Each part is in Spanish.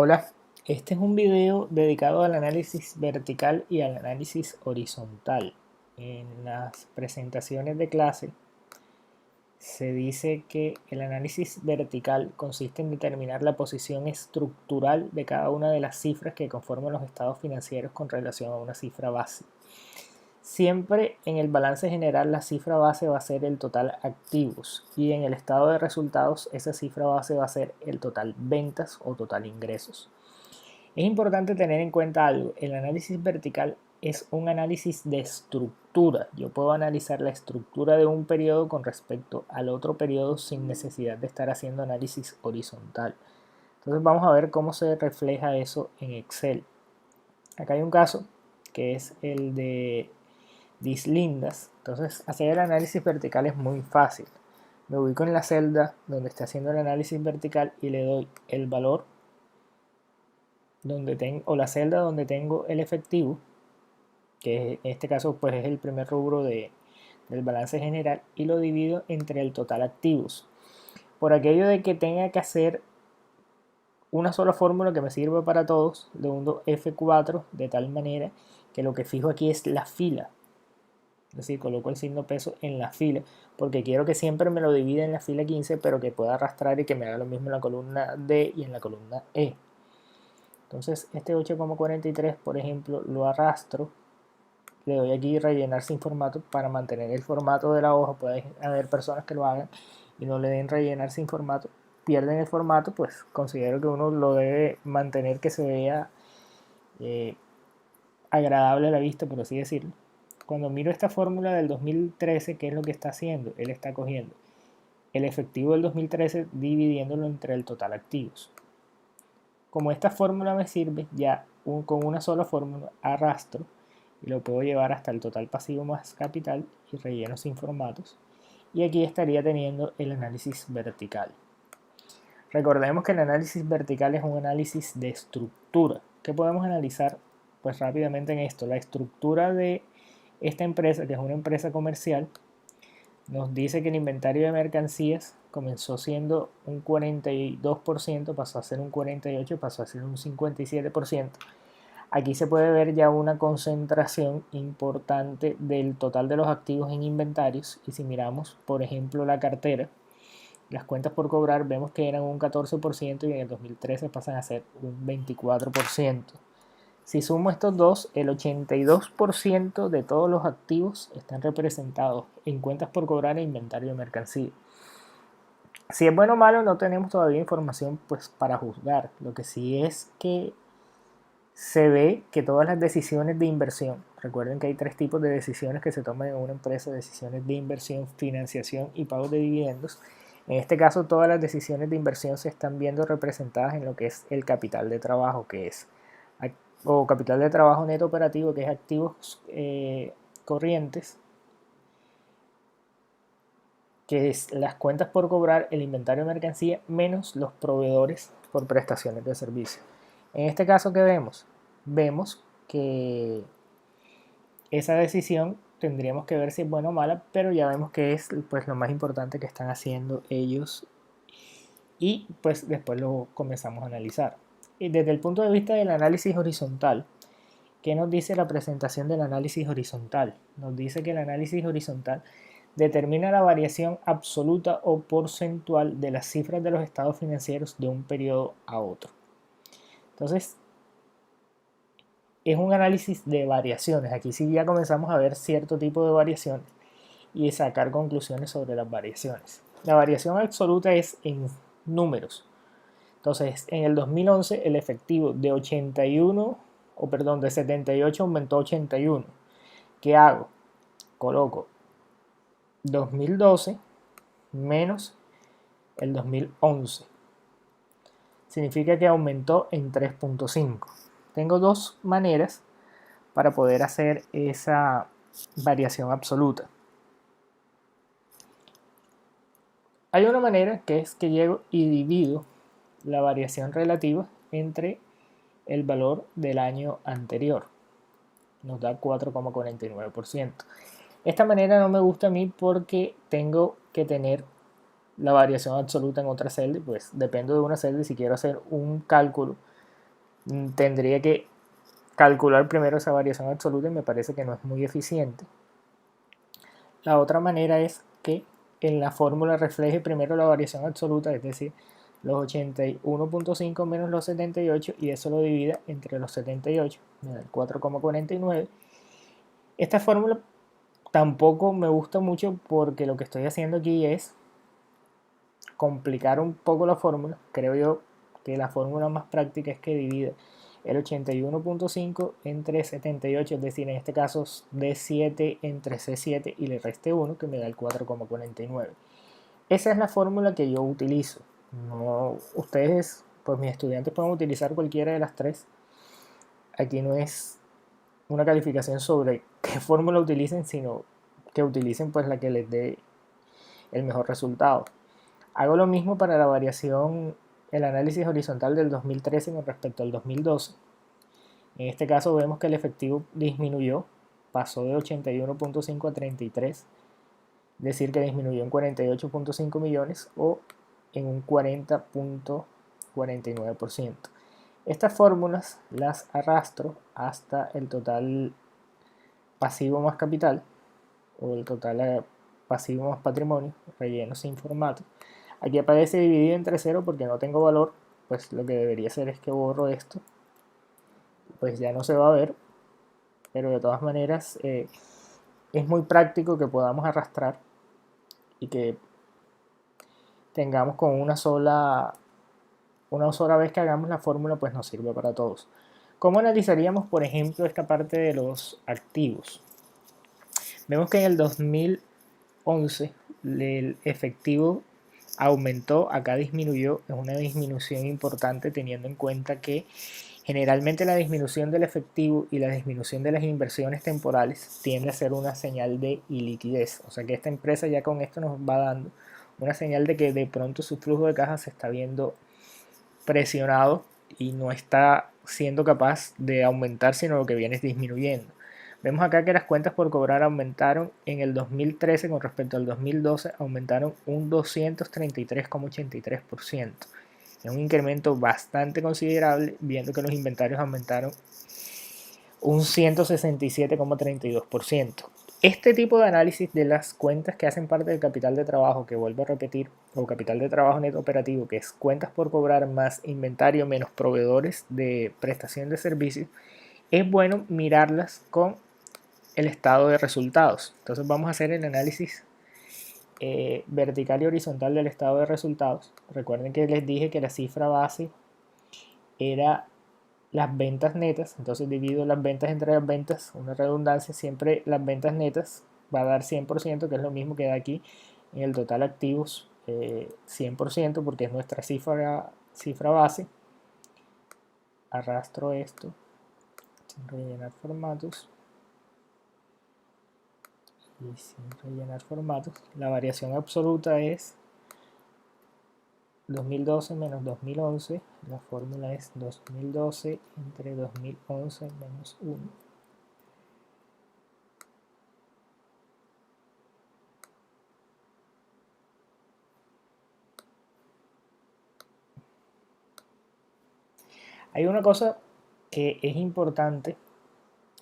Hola, este es un video dedicado al análisis vertical y al análisis horizontal. En las presentaciones de clase se dice que el análisis vertical consiste en determinar la posición estructural de cada una de las cifras que conforman los estados financieros con relación a una cifra base. Siempre en el balance general la cifra base va a ser el total activos y en el estado de resultados esa cifra base va a ser el total ventas o total ingresos. Es importante tener en cuenta algo, el análisis vertical es un análisis de estructura. Yo puedo analizar la estructura de un periodo con respecto al otro periodo sin necesidad de estar haciendo análisis horizontal. Entonces vamos a ver cómo se refleja eso en Excel. Acá hay un caso que es el de dislindas. Entonces hacer el análisis vertical es muy fácil. Me ubico en la celda donde está haciendo el análisis vertical y le doy el valor donde tengo, o la celda donde tengo el efectivo, que en este caso pues es el primer rubro del balance general, y lo divido entre el total activos. Por aquello de que tenga que hacer una sola fórmula que me sirva para todos, le hundo F4 de tal manera que lo que fijo aquí es la fila. Es decir, coloco el signo peso en la fila, porque quiero que siempre me lo divida en la fila 15, pero que pueda arrastrar y que me haga lo mismo en la columna D y en la columna E. Entonces este 8,43 por ejemplo lo arrastro, le doy aquí rellenar sin formato para mantener el formato de la hoja. Puede haber personas que lo hagan y no le den rellenar sin formato, pierden el formato. Pues considero que uno lo debe mantener, que se vea agradable a la vista, por así decirlo. Cuando miro esta fórmula del 2013, ¿qué es lo que está haciendo? Él está cogiendo el efectivo del 2013 dividiéndolo entre el total activos. Como esta fórmula me sirve, ya con una sola fórmula arrastro y lo puedo llevar hasta el total pasivo más capital y relleno sin formatos. Y aquí estaría teniendo el análisis vertical. Recordemos que el análisis vertical es un análisis de estructura. ¿Qué podemos analizar? Pues rápidamente en esto, la estructura de esta empresa, que es una empresa comercial, nos dice que el inventario de mercancías comenzó siendo un 42%, pasó a ser un 48%, pasó a ser un 57%. Aquí se puede ver ya una concentración importante del total de los activos en inventarios. Y si miramos, por ejemplo, la cartera, las cuentas por cobrar, vemos que eran un 14% y en el 2013 pasan a ser un 24%. Si sumo estos dos, el 82% de todos los activos están representados en cuentas por cobrar e inventario de mercancía. Si es bueno o malo, no tenemos todavía información pues para juzgar. Lo que sí es que se ve que todas las decisiones de inversión, recuerden que hay tres tipos de decisiones que se toman en una empresa: decisiones de inversión, financiación y pago de dividendos. En este caso, todas las decisiones de inversión se están viendo representadas en lo que es el capital de trabajo, que es, o capital de trabajo neto operativo, que es activos corrientes, que es las cuentas por cobrar, el inventario de mercancía, menos los proveedores por prestaciones de servicio. En este caso, ¿qué vemos? Vemos que esa decisión tendríamos que ver si es buena o mala, pero ya vemos que es pues lo más importante que están haciendo ellos, y pues después lo comenzamos a analizar. Y desde el punto de vista del análisis horizontal, ¿qué nos dice la presentación del análisis horizontal? Nos dice que el análisis horizontal determina la variación absoluta o porcentual de las cifras de los estados financieros de un periodo a otro. Entonces, es un análisis de variaciones. Aquí sí ya comenzamos a ver cierto tipo de variaciones y sacar conclusiones sobre las variaciones. La variación absoluta es en números. Entonces, en el 2011 el efectivo de 81, o perdón, de 78 aumentó a 81. ¿Qué hago? Coloco 2012 menos el 2011. Significa que aumentó en 3.5. Tengo dos maneras para poder hacer esa variación absoluta. Hay una manera que es que llego y divido la variación relativa entre el valor del año anterior. Nos da 4,49%. Esta manera no me gusta a mí porque tengo que tener la variación absoluta en otra celda, pues dependo de una celda, y si quiero hacer un cálculo tendría que calcular primero esa variación absoluta y me parece que no es muy eficiente. La otra manera es que en la fórmula refleje primero la variación absoluta, es decir, los 81.5 menos los 78 y eso lo divida entre los 78, me da el 4,49. Esta fórmula tampoco me gusta mucho porque lo que estoy haciendo aquí es complicar un poco la fórmula. Creo yo que la fórmula más práctica es que divida el 81.5 entre 78, es decir, en este caso D7 entre C7 y le reste 1, que me da el 4,49. Esa es la fórmula que yo utilizo. No, ustedes, pues mis estudiantes pueden utilizar cualquiera de las tres. Aquí no es una calificación sobre qué fórmula utilicen, sino que utilicen pues la que les dé el mejor resultado. Hago lo mismo para la variación, el análisis horizontal del 2013 con respecto al 2012. En este caso vemos que el efectivo disminuyó, pasó de 81.5 a 33, es decir que disminuyó en 48.5 millones o en un 40.49%. Estas fórmulas las arrastro hasta el total pasivo más capital o el total pasivo más patrimonio, relleno sin formato. Aquí aparece dividido entre 0 porque no tengo valor, pues lo que debería hacer es que borro esto, pues ya no se va a ver, pero de todas maneras es muy práctico que podamos arrastrar y que tengamos con una sola vez que hagamos la fórmula, pues nos sirve para todos. ¿Cómo analizaríamos, por ejemplo, esta parte de los activos? Vemos que en el 2011 el efectivo aumentó, acá disminuyó, es una disminución importante teniendo en cuenta que generalmente la disminución del efectivo y la disminución de las inversiones temporales tiende a ser una señal de iliquidez, o sea que esta empresa ya con esto nos va dando una señal de que de pronto su flujo de caja se está viendo presionado y no está siendo capaz de aumentar, sino lo que viene es disminuyendo. Vemos acá que las cuentas por cobrar aumentaron en el 2013 con respecto al 2012, aumentaron un 233,83%. Es un incremento bastante considerable, viendo que los inventarios aumentaron un 167,32%. Este tipo de análisis de las cuentas que hacen parte del capital de trabajo, que vuelvo a repetir, o capital de trabajo neto operativo, que es cuentas por cobrar más inventario menos proveedores de prestación de servicios, es bueno mirarlas con el estado de resultados. Entonces vamos a hacer el análisis vertical y horizontal del estado de resultados. Recuerden que les dije que la cifra base era las ventas netas, entonces divido las ventas entre las ventas, una redundancia, siempre las ventas netas va a dar 100%, que es lo mismo que da aquí en el total activos, 100%, porque es nuestra cifra base. Arrastro esto sin rellenar formatos y sin rellenar formatos. La variación absoluta es 2012 menos 2011, la fórmula es 2012 entre 2011 menos 1. Hay una cosa que es importante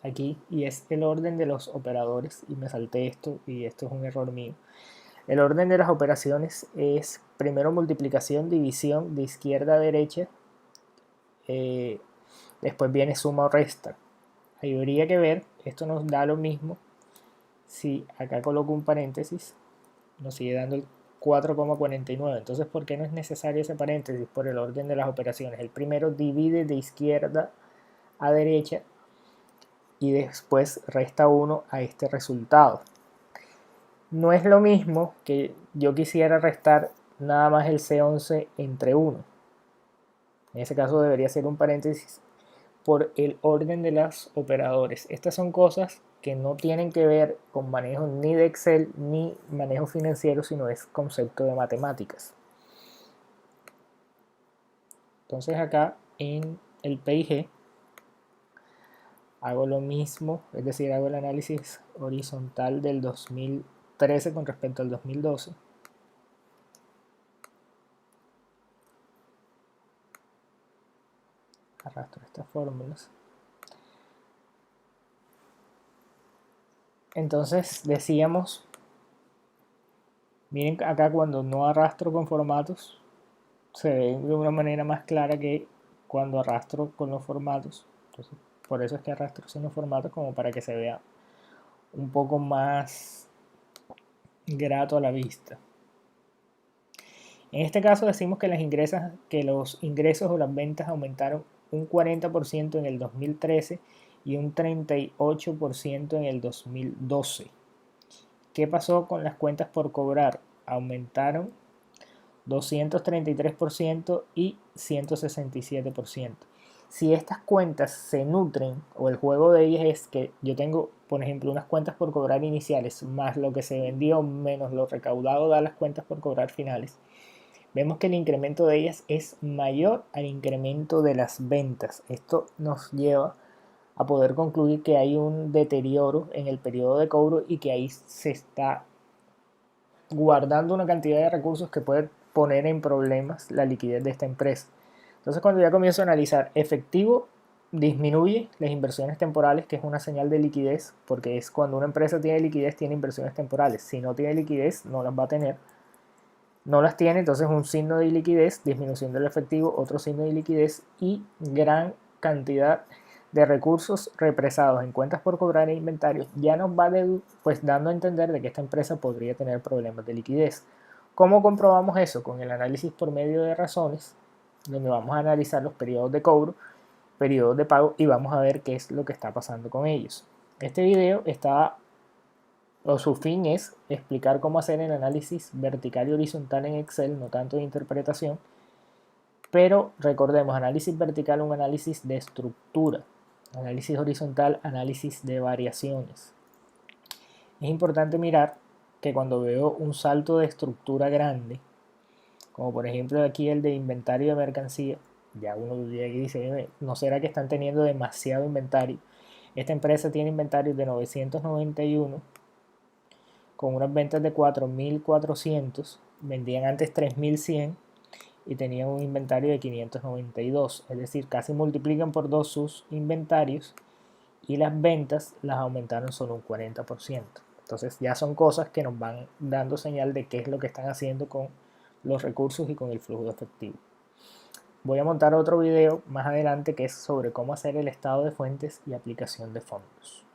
aquí y es el orden de los operadores, y me salté esto y esto es un error mío. El orden de las operaciones es primero multiplicación, división de izquierda a derecha, después viene suma o resta. Ahí habría que ver, esto nos da lo mismo si acá coloco un paréntesis, nos sigue dando el 4,49. Entonces, ¿por qué no es necesario ese paréntesis? Por el orden de las operaciones. El primero divide de izquierda a derecha y después resta 1 a este resultado. No es lo mismo que yo quisiera restar nada más el C11 entre 1. En ese caso debería ser un paréntesis por el orden de los operadores. Estas son cosas que no tienen que ver con manejo ni de Excel ni manejo financiero, sino es concepto de matemáticas. Entonces acá en el PIG hago lo mismo, es decir, hago el análisis horizontal del 2013 con respecto al 2012. arrastro estas fórmulas. Entonces decíamos, miren acá cuando no arrastro con formatos, se ve de una manera más clara que cuando arrastro con los formatos. Entonces, por eso es que arrastro sin los formatos, como para que se vea un poco más grato a la vista. En este caso decimos que los ingresos o las ventas aumentaron un 40% en el 2013 y un 38% en el 2012. ¿Qué pasó con las cuentas por cobrar? Aumentaron 233% y 167%. Si estas cuentas se nutren, o el juego de ellas es que yo tengo, por ejemplo, unas cuentas por cobrar iniciales, más lo que se vendió, menos lo recaudado de las cuentas por cobrar finales, vemos que el incremento de ellas es mayor al incremento de las ventas. Esto nos lleva a poder concluir que hay un deterioro en el periodo de cobro y que ahí se está guardando una cantidad de recursos que puede poner en problemas la liquidez de esta empresa. Entonces, cuando ya comienzo a analizar efectivo, disminuye las inversiones temporales, que es una señal de liquidez, porque es cuando una empresa tiene liquidez, tiene inversiones temporales. Si no tiene liquidez, no las va a tener. No las tiene, entonces un signo de liquidez, disminución del efectivo, otro signo de liquidez y gran cantidad de recursos represados en cuentas por cobrar e inventarios, ya nos va pues dando a entender de que esta empresa podría tener problemas de liquidez. ¿Cómo comprobamos eso? Con el análisis por medio de razones, donde vamos a analizar los periodos de cobro, periodos de pago y vamos a ver qué es lo que está pasando con ellos. Este video su fin es explicar cómo hacer el análisis vertical y horizontal en Excel, no tanto de interpretación, pero recordemos, análisis vertical, un análisis de estructura, análisis horizontal, análisis de variaciones. Es importante mirar que cuando veo un salto de estructura grande, como por ejemplo aquí el de inventario de mercancía, ya uno dice, ¿no será que están teniendo demasiado inventario? Esta empresa tiene inventarios de 991 con unas ventas de 4.400, vendían antes 3.100 y tenían un inventario de 592, es decir, casi multiplican por 2 sus inventarios y las ventas las aumentaron solo un 40%. Entonces ya son cosas que nos van dando señal de qué es lo que están haciendo con los recursos y con el flujo de efectivo. Voy a montar otro video más adelante que es sobre cómo hacer el estado de fuentes y aplicación de fondos.